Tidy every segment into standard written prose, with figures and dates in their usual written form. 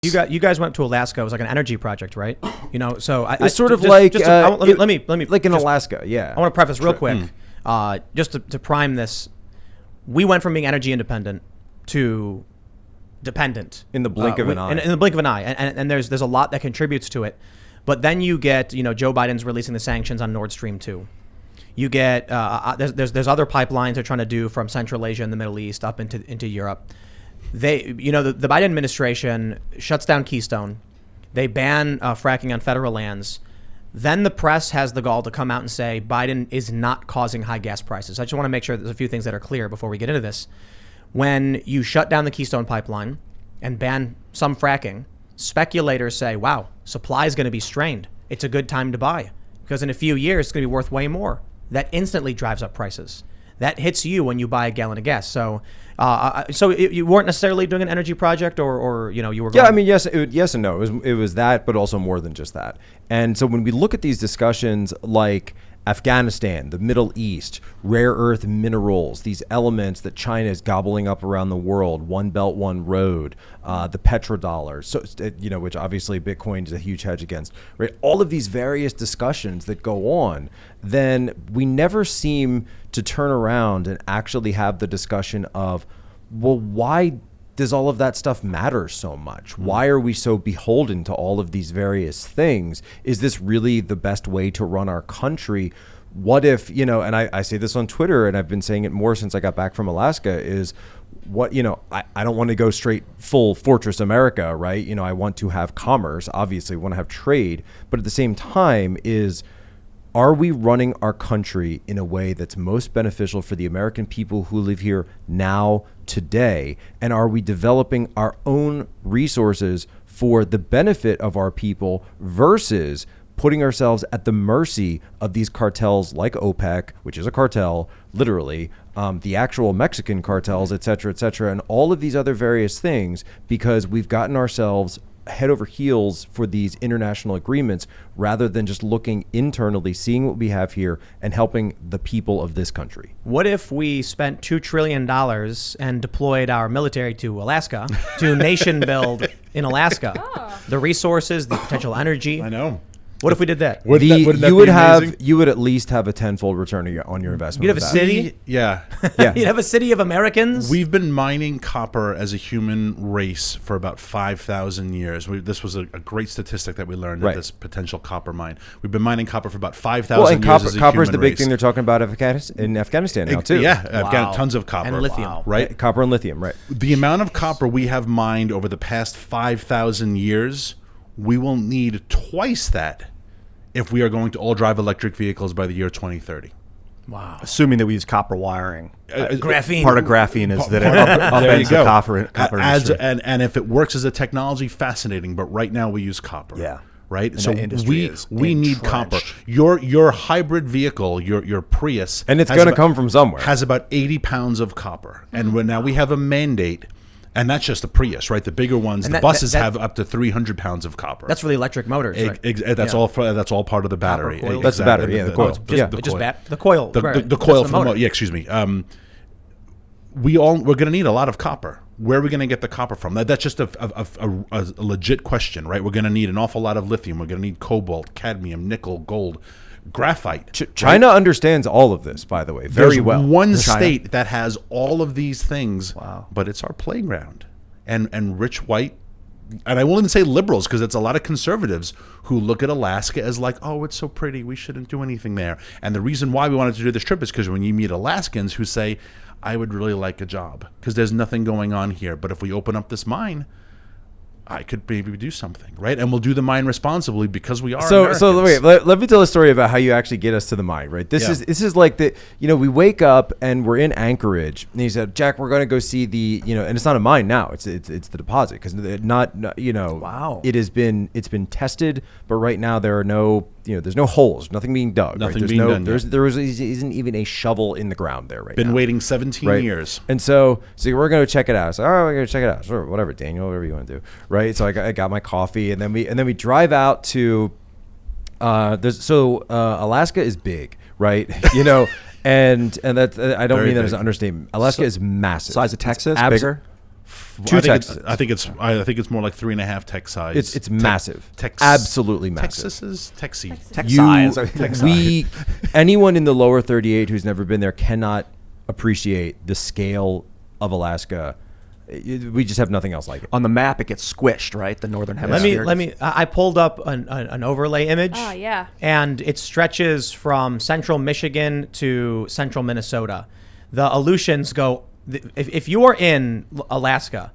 You guys went to Alaska. It was like an energy project, right? You know, so it's sort of like let me like in Alaska. Yeah, I want to preface real quick, just to prime this. We went from being energy independent to dependent in the blink of an eye. In the blink of an eye, and there's a lot that contributes to it. But then you get, you know, Joe Biden's releasing the sanctions on Nord Stream 2. You get there's other pipelines they're trying to do from Central Asia and the Middle East up into Europe. They, you know, the Biden administration shuts down Keystone. They ban fracking on federal lands. Then the press has the gall to come out and say Biden is not causing high gas prices. I just want to make sure there's a few things that are clear before we get into this. When you shut down the Keystone pipeline and ban some fracking, speculators say, wow, supply is going to be strained. It's a good time to buy because in a few years it's going to be worth way more. That instantly drives up prices. That hits you when you buy a gallon of gas. So you weren't necessarily doing an energy project, or you know, you were going... Yeah, I mean, yes and no. It was that, but also more than just that. And so when we look at these discussions like Afghanistan, the Middle East, rare earth minerals, these elements that China is gobbling up around the world, One Belt, One Road, the petrodollar, so, you know, which obviously Bitcoin is a huge hedge against, right? All of these various discussions that go on, then we never seem to turn around and actually have the discussion of, well, why does all of that stuff matter so much? Why are we so beholden to all of these various things? Is this really the best way to run our country? What if, you know, and I say this on Twitter, and I've been saying it more since I got back from Alaska, is what, you know, I don't want to go straight full Fortress America, right? You know, I want to have commerce, obviously, I want to have trade, but at the same time are we running our country in a way that's most beneficial for the American people who live here now, today? And are we developing our own resources for the benefit of our people versus putting ourselves at the mercy of these cartels like OPEC, which is a cartel, literally, the actual Mexican cartels, et cetera, and all of these other various things, because we've gotten ourselves head over heels for these international agreements rather than just looking internally, seeing what we have here and helping the people of this country. What if we spent $2 trillion and deployed our military to Alaska to nation build in Alaska? The resources, the potential energy. I know. What if we did that? You would at least have a tenfold return on your investment. You'd have a city? Yeah. You'd have a city of Americans? We've been mining copper as a human race for about 5,000 years. This was a great statistic that we learned at this potential copper mine. We've been mining copper for about 5,000 years as a copper is the big race. thing they're talking about in Afghanistan now, too. Yeah, tons of copper. And lithium. Right? Copper and lithium, right. The amount of copper we have mined over the past 5,000 years, we will need twice that if we are going to all drive electric vehicles by the year 2030. Wow. Assuming that we use copper wiring. Graphene. Part of graphene is that it upends the copper industry. And if it works as a technology, fascinating. But right now we use copper. Yeah. Right? And so we need copper. Your hybrid vehicle, your Prius. And it's going to come from somewhere. Has about 80 pounds of copper. And now we have a mandate. And that's just the Prius, right? The bigger ones, the buses have up to 300 pounds of copper. That's for the electric motors, right? That's all part of the battery. That's the battery, the coil. The coil. The coil from the motor. Yeah, excuse me. We're going to need a lot of copper. Where are we going to get the copper from? That's just a legit question, right? We're going to need an awful lot of lithium. We're going to need cobalt, cadmium, nickel, gold, graphite. China understands all of this, by the way, very well. There's one state that has all of these things, but it's our playground. And rich white, and I won't even say liberals, because it's a lot of conservatives who look at Alaska as like, oh, it's so pretty, we shouldn't do anything there. And the reason why we wanted to do this trip is because when you meet Alaskans who say, I would really like a job, because there's nothing going on here, but if we open up this mine, I could maybe do something, right? And we'll do the mine responsibly because we are Americans. So wait, let me tell a story about how you actually get us to the mine, right? This is like we wake up and we're in Anchorage, and he said, Jack, we're going to go see and it's not a mine now, it's the deposit, because it's been tested, but right now there are no, there's no holes, nothing being dug. Nothing being done. There isn't even a shovel in the ground there right now. Been waiting 17 years. And so we're going to check it out. So, all right, we're going to check it out. Sure, whatever, Daniel, whatever you want to do. Right. So I got my coffee, and then we drive out to, Alaska is big, right? And that I don't mean that as an understatement. Alaska is massive. Size of Texas, bigger. I think it's more like 3.5 tech size. It's massive. Absolutely massive. Anyone in the lower 38 who's never been there cannot appreciate the scale of Alaska. We just have nothing else like it. On the map, it gets squished, right? The northern hemisphere. I pulled up an overlay image. Oh, yeah. And it stretches from central Michigan to central Minnesota. The Aleutians go. If you are in Alaska,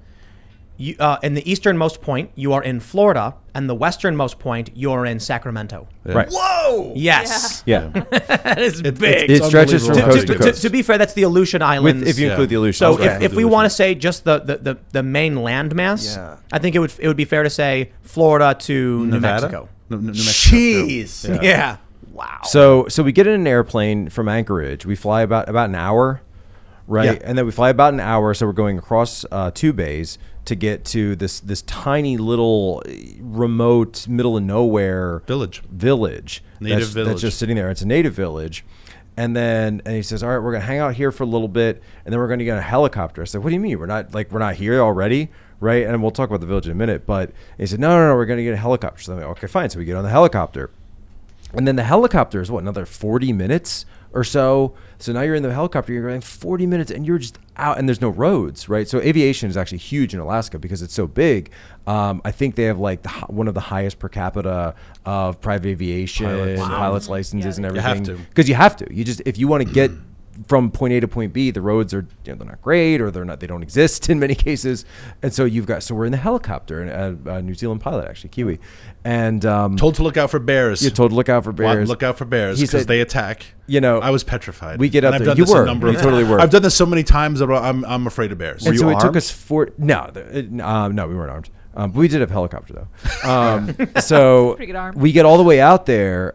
in the easternmost point, you are in Florida, and the westernmost point, you are in Sacramento. Yeah. Right. Whoa! Yes. Yeah. That is big. It stretches from coast to coast. To be fair, that's the Aleutian Islands. If you include the Aleutians. So if we want to say just the main landmass, I think it would be fair to say Florida to New Mexico. New Mexico. Jeez. Yeah. Wow. So we get in an airplane from Anchorage. We fly about an hour, right? Yeah. And then we fly about an hour. So we're going across 2 bays to get to this tiny little remote middle of nowhere village that's just sitting there. It's a native village. And he says, all right, we're going to hang out here for a little bit, and then we're going to get a helicopter. I said, what do you mean? We're not here already, right? And we'll talk about the village in a minute. But he said, no, we're going to get a helicopter. So I'm like, okay, fine. So we get on the helicopter. And then the helicopter is another 40 minutes or so. So now you're in the helicopter, you're going 40 minutes and you're just out, and there's no roads, right? So aviation is actually huge in Alaska because it's so big. I think they have one of the highest per capita of private aviation, pilots licenses and everything. Because you have to. If you want to get from point A to point B, the roads are they're not great, or they don't exist in many cases, and so we're in the helicopter, and a New Zealand pilot, actually Kiwi, and told to look out for bears. You're told to look out for bears. Look out for bears because they attack. I was petrified. We get up there. You totally were. I've done this so many times that I'm afraid of bears. And so it took us no, we weren't armed. But we did have a helicopter though. So pretty good arm. We get all the way out there.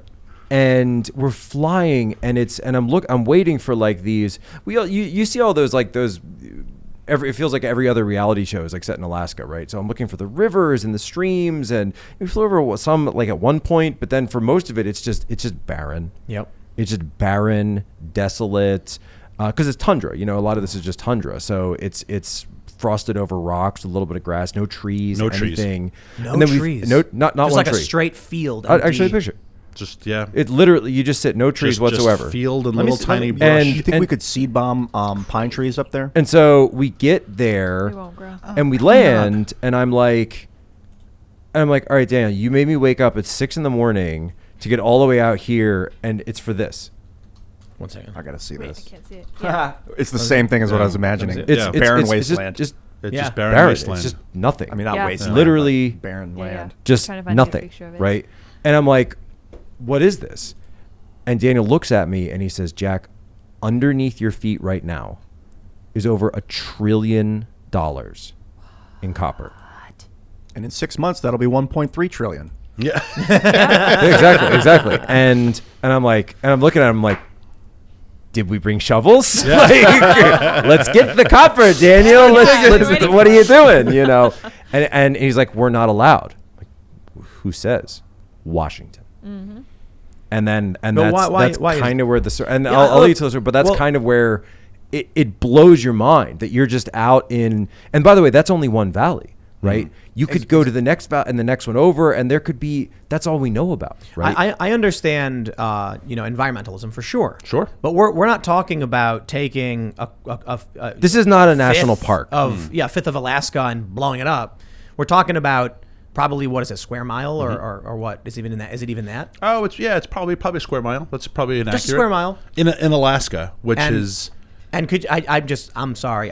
And we're flying, and I'm waiting for these. You see all those it feels like every other reality show is set in Alaska, right? So I'm looking for the rivers and the streams, and we flew over some at one point, but then for most of it, it's just barren. Yep. It's just barren, desolate, because it's tundra. A lot of this is just tundra, so it's frosted over rocks, a little bit of grass, no trees, anything. No trees. Not just one tree. A straight field. Actually, picture. Just it literally you just sit no trees whatsoever. Just field and little tiny brush. Do you think we could seed bomb pine trees up there? And so we get there, They won't grow. and we land, and I'm like, all right, Daniel, you made me wake up at 6 a.m. to get all the way out here, and it's for this. 1 second. I gotta see Wait, I this. can't see it. Yeah. It's the same thing as what I was imagining. It's barren it's wasteland. Just barren wasteland. It's just nothing. I mean, not wasteland. Literally barren land. Just Trying to find nothing, a picture of it. right? And I'm like, what is this? And Daniel looks at me and he says, Jack, underneath your feet right now is over $1 trillion in copper. And in 6 months, that'll be 1.3 trillion. Yeah. Exactly. And I'm looking at him like, did we bring shovels? Yeah. Let's get the copper, Daniel. Let's what are you doing? And he's like, we're not allowed. Like, who says? Washington. Mm-hmm. And that's kind of where I'll lead to this, but that's kind of where it blows your mind that you're just out in. And by the way, that's only one valley, right? Mm-hmm. You could go to the next valley and the next one over, and there could be. That's all we know about, right? I understand, environmentalism for sure. Sure, but we're not talking about taking a this is not a national park fifth of Alaska and blowing it up. We're talking about. Probably what is it, square mile or what is even in that? Is it even that? Oh, it's probably a square mile. That's probably inaccurate. Just a square mile in Alaska, which is. And I'm sorry.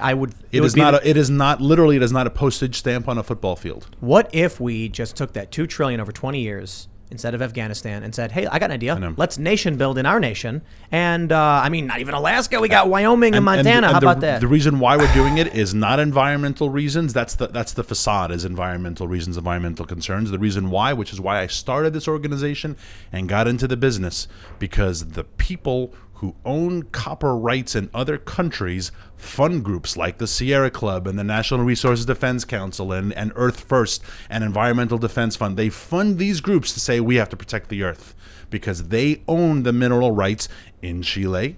It is not a postage stamp on a football field. What if we just took that $2 trillion over 20 years instead of Afghanistan and said, hey, I got an idea. Let's nation build in our nation. And not even Alaska. We got Wyoming and Montana. How about that? The reason why we're doing it is not environmental reasons. That's the facade is environmental reasons, environmental concerns. The reason why, which is why I started this organization and got into the business, because the people who own copper rights in other countries fund groups like the Sierra Club and the National Resources Defense Council and Earth First and Environmental Defense Fund. They fund these groups to say we have to protect the earth because they own the mineral rights in Chile,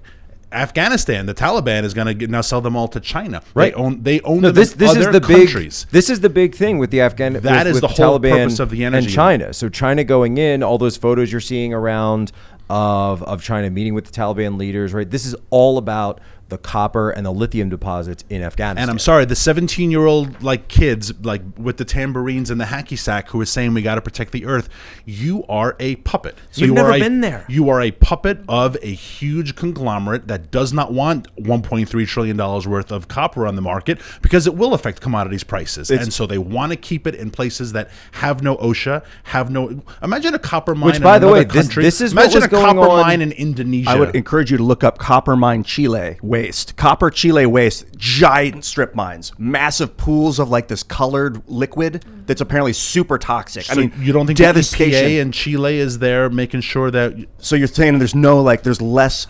Afghanistan, the Taliban is going to now sell them all to China. Right. They own them this in other is the countries. This is the big thing with the Afghan. That is with the whole Taliban purpose of the energy. and China. So China going in, all those photos you're seeing around of China meeting with the Taliban leaders, right? This is all about the copper and the lithium deposits in Afghanistan. And I'm sorry, the 17-year-old like kids like with the tambourines and the hacky sack who is saying we got to protect the earth, you are a puppet. So you've never been there. You are a puppet of a huge conglomerate that does not want $1.3 trillion worth of copper on the market because it will affect commodities prices. And so they want to keep it in places that have no OSHA, have no. Imagine a copper mine. Which, by in the way, another country. this is imagine what was a going copper on. mine in Indonesia. I would encourage you to look up copper mine Chile waste. Copper Chile waste, giant strip mines, massive pools of like this colored liquid that's apparently super toxic. So I mean, you don't think devastation. the EPA in Chile is there making sure that? So you're saying there's there's less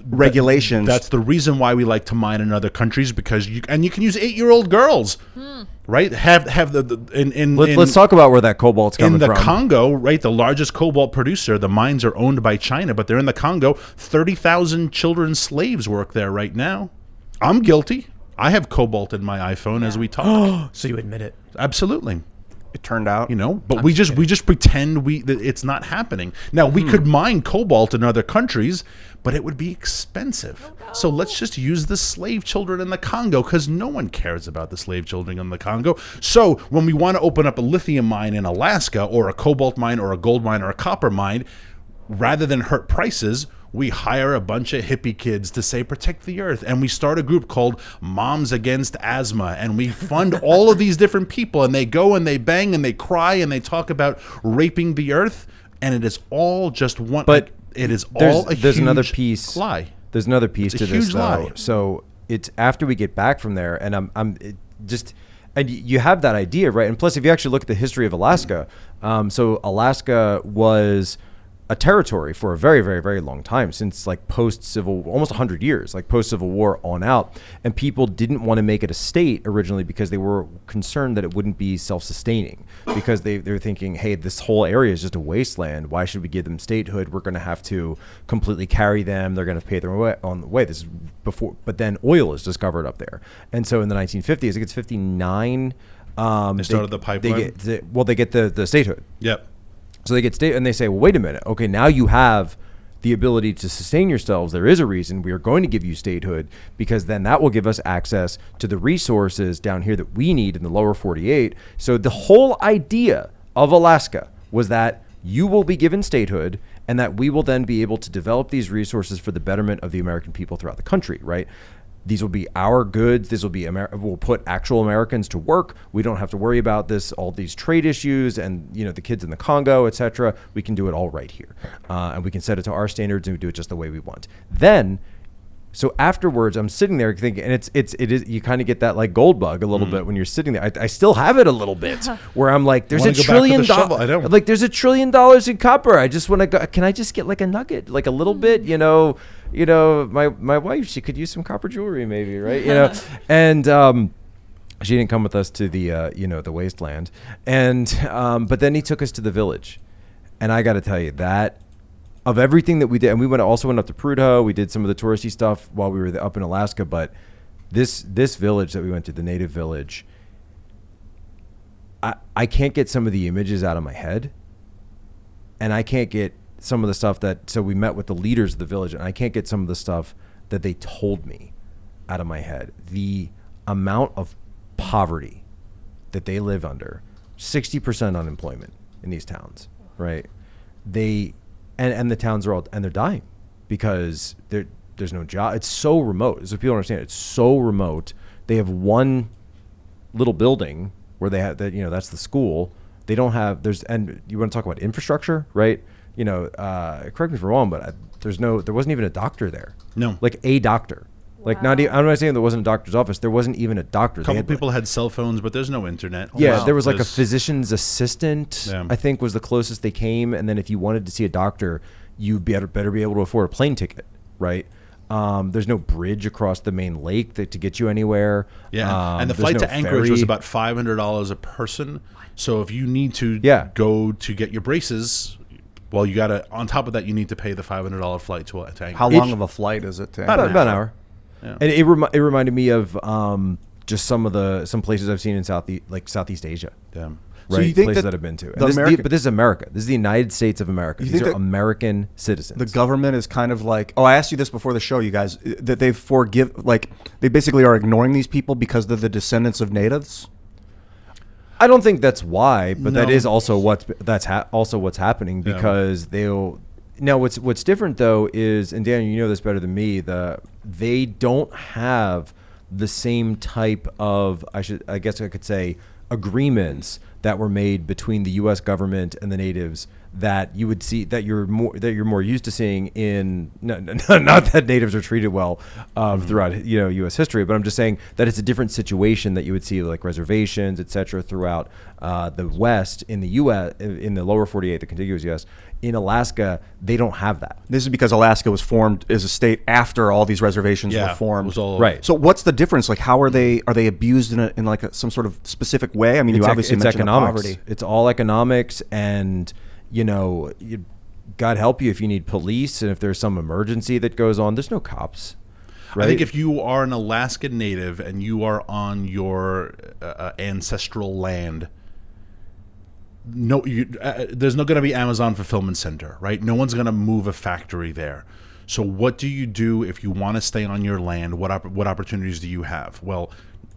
regulations. That's the reason why we like to mine in other countries because you can use 8-year-old girls, right? Have Let's talk about where that cobalt's coming in the from. Congo, right? The largest cobalt producer. The mines are owned by China, but they're in the Congo. 30,000 children slaves work there right now. I'm guilty. I have cobalt in my iPhone as we talk. So you admit it? Absolutely. it turned out. But we just pretend that it's not happening. Now we could mine cobalt in other countries, but it would be expensive. So let's just use the slave children in the Congo because no one cares about the slave children in the Congo. So when we want to open up a lithium mine in Alaska or a cobalt mine or a gold mine or a copper mine, rather than hurt prices, we hire a bunch of hippie kids to say protect the earth, and we start a group called Moms Against Asthma, and we fund all of these different people, and they go and they bang and they cry and they talk about raping the earth, and it is all just one. But it is all a there's huge another piece. lie. There's another piece It's a to this huge though. lie. So it's after we get back from there, and and you have that idea, right? And plus, if you actually look at the history of Alaska, so Alaska was a territory for a very, very, very long time, since like post-civil, almost 100 years, like post-Civil War on out. And people didn't want to make it a state originally because they were concerned that it wouldn't be self-sustaining, because they were thinking, hey, this whole area is just a wasteland. Why should we give them statehood? We're going to have to completely carry them. They're going to pay their way on the way. This is before, but then oil is discovered up there. And so in the 1950s, I think it's 59. They started the pipeline. They get the statehood. Yep. So they get state, and they say, well, wait a minute. Okay, now you have the ability to sustain yourselves. There is a reason we are going to give you statehood, because then that will give us access to the resources down here that we need in the lower 48. So the whole idea of Alaska was that you will be given statehood, and that we will then be able to develop these resources for the betterment of the American people throughout the country, right? These will be our goods. This will be we'll put actual Americans to work. We don't have to worry about all these trade issues and the kids in the Congo, etc. We can do it all right here, and we can set it to our standards and we do it just the way we want. Then, so afterwards, I'm sitting there thinking, and it is you kind of get that like gold bug a little bit when you're sitting there. I still have it a little bit where I'm like, there's $1 trillion. Like there's $1 trillion in copper. I just want to go. Can I just get like a nugget, like a little bit? My wife, she could use some copper jewelry, maybe, right? And she didn't come with us to the the wasteland, and but then he took us to the village, and I got to tell you that of everything that we did, and we also went up to Prudhoe. We did some of the touristy stuff while we were up in Alaska, but this village that we went to, the native village, I can't get some of the images out of my head, and I can't get some of the stuff so we met with the leaders of the village, and I can't get some of the stuff that they told me out of my head. The amount of poverty that they live under, 60% unemployment in these towns, right? And the towns are they're dying because there's no job. It's so remote. So people understand, it's so remote. They have one little building where they have that, that's the school. They don't have, and you want to talk about infrastructure, right? Correct me if I'm wrong, but there wasn't even a doctor there. No. Like a doctor. Like I'm not saying there wasn't a doctor's office. There wasn't even a doctor. A couple people had cell phones, but there's no internet. Yeah, there was like a physician's assistant, I think was the closest they came. And then if you wanted to see a doctor, you better be able to afford a plane ticket, right? There's no bridge across the main lake to get you anywhere. Yeah, and the flight to Anchorage was about $500 a person. So if you need to go to get your braces, Well, you got to, on top of that, you need to pay the $500 flight to Anchorage. How long of a flight is it to About an hour. Yeah. And it reminded me of just some places I've seen in Southeast Asia. Damn. Right, So you think places that that I've been to. the But this is America. This is the United States of America. You These think are that American citizens. the government is kind of like, I asked you this before the show, you guys, that they basically are ignoring these people because they're the descendants of natives? I don't think that's why, but that No. is also what's happening because they'll. Now, what's different though is, and Daniel, you know this better than me, they don't have the same type of I guess I could say agreements that were made between the U.S. government and the natives that you would see that you're more used to seeing in not that natives are treated well throughout U.S. history, but I'm just saying that it's a different situation that you would see like reservations, et cetera, throughout the West in the U.S. in the lower 48, the contiguous U.S. In Alaska, they don't have that. This is because Alaska was formed as a state after all these reservations were formed. It was all Right. So what's the difference? Like, how are they abused in some sort of specific way? I mean, you obviously mentioned economics. poverty. It's all economics, and God help you if you need police and if there's some emergency that goes on. There's no cops. Right? I think if you are an Alaskan native and you are on your ancestral land, there's not going to be Amazon fulfillment center, right? No one's going to move a factory there. So what do you do if you want to stay on your land? What opportunities do you have? Well,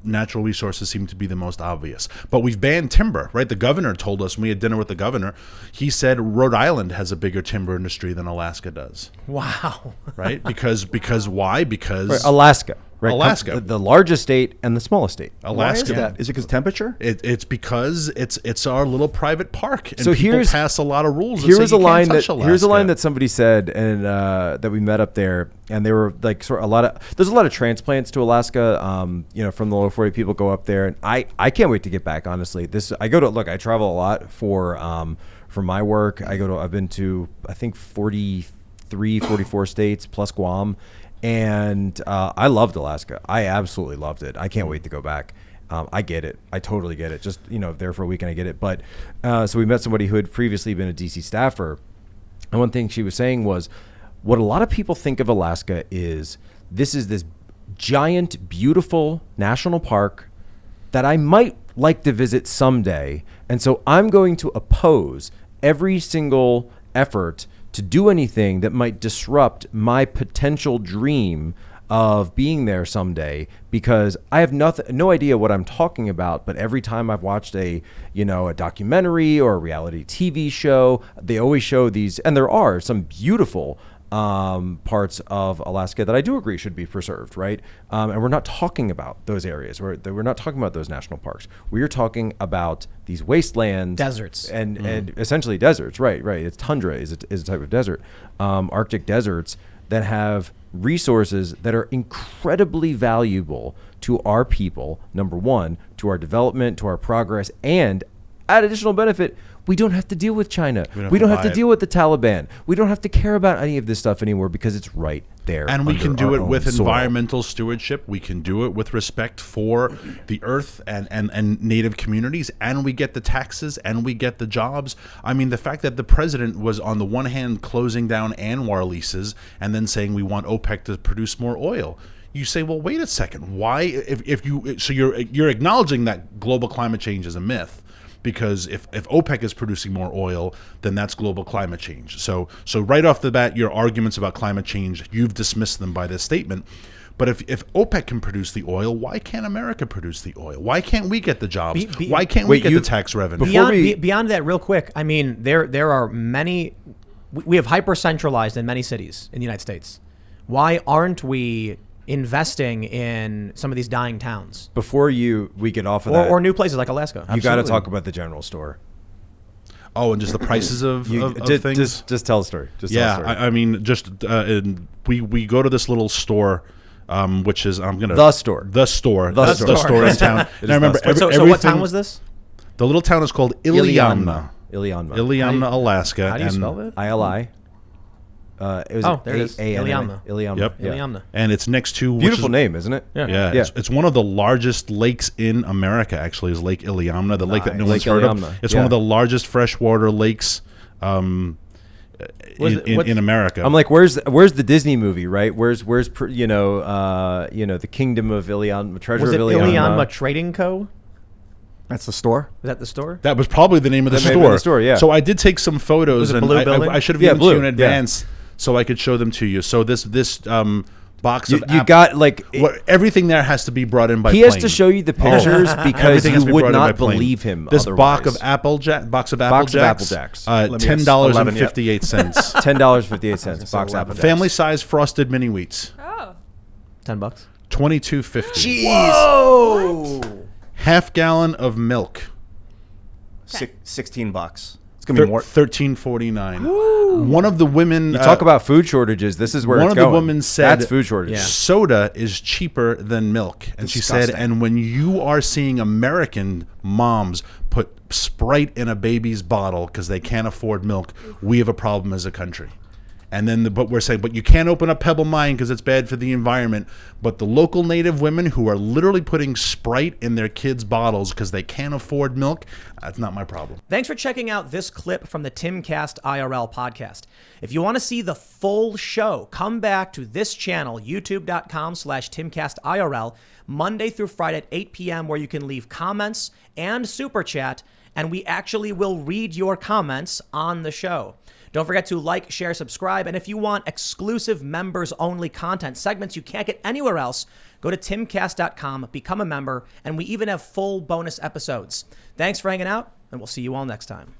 natural resources seem to be the most obvious. But we've banned timber, right? The governor told us when we had dinner with the governor, he said Rhode Island has a bigger timber industry than Alaska does. Wow. Right? Because why? Because Right, Alaska. Right? Alaska. The largest state and the smallest state. Why is Alaska. that? Is it because temperature? It's because it's our little private park, and So people pass a lot of rules. That Here's say a you line can't touch that here's a Alaska. line that somebody said, and that we met up there, and they were like there's a lot of transplants to Alaska. From the lower 40 people go up there, and I can't wait to get back. Honestly, I travel a lot for my work. I've been to I think 44 states plus Guam. And I loved Alaska. I absolutely loved it. I can't wait to go back. I get it. I totally get it. Just, there for a weekend, I get it. But so we met somebody who had previously been a DC staffer. And one thing she was saying was what a lot of people think of Alaska is this giant, beautiful national park that I might like to visit someday. And so I'm going to oppose every single effort to do anything that might disrupt my potential dream of being there someday, because I have no idea what I'm talking about. But every time I've watched a documentary or a reality TV show, they always show these, and there are some beautiful parts of Alaska that I do agree should be preserved, right? And we're not talking about those areas. We're not talking about those national parks. We are talking about these wastelands, Deserts, and essentially deserts, right? It's tundra is a type of desert, Arctic deserts that have resources that are incredibly valuable to our people. Number one, to our development, to our progress, and add additional benefit. We don't have to deal with China. We don't have to deal with the Taliban. We don't have to care about any of this stuff anymore because it's right there. And we can do it with soil. environmental stewardship. We can do it with respect for the earth and native communities. And we get the taxes and we get the jobs. I mean, the fact that the president was on the one hand closing down ANWR leases and then saying we want OPEC to produce more oil. You say, well, wait a second. Why? You're acknowledging that global climate change is a myth. Because if OPEC is producing more oil, then that's global climate change. So right off the bat, your arguments about climate change, you've dismissed them by this statement. But if OPEC can produce the oil, why can't America produce the oil? Why can't we get the jobs? Why can't we get the tax revenue? Beyond that, real quick, I mean, there are many. We have hyper-centralized in many cities in the United States. Why aren't we investing in some of these dying towns Before we get off of that, or new places like Alaska? you got to talk about the general store. Oh, and just the prices of things. Just tell a story. I mean, we go to this little store, which is the store in town. And I remember. So what town was this? The little town is called Iliamna, Iliamna, Alaska. How do you spell it? ILI. It was there it is. Iliamna. Iliamna. Yep. Yeah. Iliamna. And it's next to Beautiful name, isn't it? Yeah. It's one of the largest lakes in America. Actually, is Lake Iliamna, the lake that no one's heard of. It's one of the largest freshwater lakes in America. I'm like, where's the Disney movie, right? Where's the Kingdom of Ilion, Treasure Was of it Ilion? Ilianma Trading Co.? That's the store. Was that the store? That was probably the name of the That may have been store. the store, yeah. So I did take some photos, Was it and blue building? I should have Yeah, given to you in blue, yeah. advance so I could show them to you. So this box You, of you got like everything there has to be brought in by he plane. has to show you the pictures because Everything has you to be would brought in by not plane. believe him. This box otherwise. of Apple Box of Apple Jacks, Jacks. $10.58. $10.58 box Apple Jacks. Family size frosted mini wheats, Oh. $10. $22.50. Whoa! Half gallon of milk, $16. It's gonna be more. $13.49. One of the women You talk about food shortages. This is where one it's of the going. women said That's food shortages. Yeah. soda is cheaper than milk. And she said, Disgusting. and when you are seeing American moms put Sprite in a baby's bottle because they can't afford milk, we have a problem as a country. And then, but we're saying, but you can't open up Pebble Mine because it's bad for the environment. But the local native women who are literally putting Sprite in their kids' bottles because they can't afford milk, that's not my problem. Thanks for checking out this clip from the Timcast IRL podcast. If you want to see the full show, come back to this channel, youtube.com/TimcastIRL, Monday through Friday at 8 p.m., where you can leave comments and super chat, and we actually will read your comments on the show. Don't forget to like, share, subscribe, and if you want exclusive members-only content, segments you can't get anywhere else, go to timcast.com, become a member, and we even have full bonus episodes. Thanks for hanging out, and we'll see you all next time.